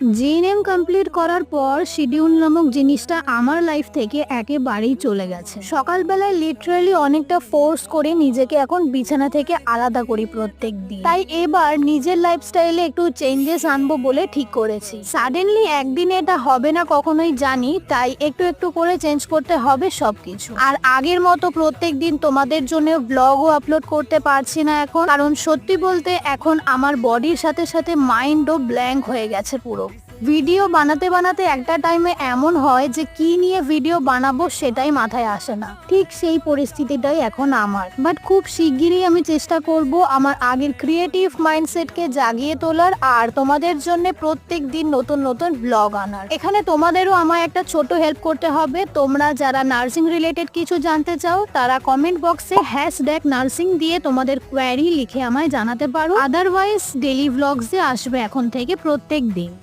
GNM complete করার পর schedule নামক জিনিসটা আমার লাইফ থেকে একেবারেই চলে গেছে। সকালবেলায় লিটারালি অনেকটা ফোর্স করে নিজেকে এখন বিছানা থেকে আলাদা করি প্রত্যেক দিন। তাই এবার নিজের লাইফস্টাইলে একটু চেঞ্জেস আনবো বলে ঠিক করেছি। সাডেনলি একদিনে এটা হবে না কখনোই জানি, তাই একটু একটু করে চেঞ্জ করতে হবে সবকিছু। আর আগের মতো প্রত্যেক দিন তোমাদের জন্য ব্লগও আপলোড করতে পারছি না এখন, কারণ সত্যি বলতে এখন আমার বডির সাথে সাথে মাইন্ডও ব্ল্যাঙ্ক হয়ে গেছে পুরো। ভিডিও বানাতে বানাতে একটা টাইমে এমন হয় যে কি নিয়ে ভিডিও বানাবো সেটাই মাথায় আসে না। ঠিক সেই পরিস্থিতিটাই এখন আমার। বাট খুব শিগগিরই আমি চেষ্টা করব আমার আগের ক্রিয়েটিভ মাইন্ডসেটকে জাগিয়ে তোলার আর তোমাদের জন্য প্রত্যেক দিন নতুন নতুন ব্লগ আনার। এখানে তোমাদেরও আমায় একটা ছোট হেল্প করতে হবে। তোমরা যারা নার্সিং রিলেটেড কিছু জানতে চাও তারা কমেন্ট বক্সে #নার্সিং দিয়ে তোমাদের কোয়ারি লিখে আমায় জানাতে পারো। আদারওয়াইজ ডেইলি ব্লগসে আসবে এখন থেকে প্রত্যেক দিন।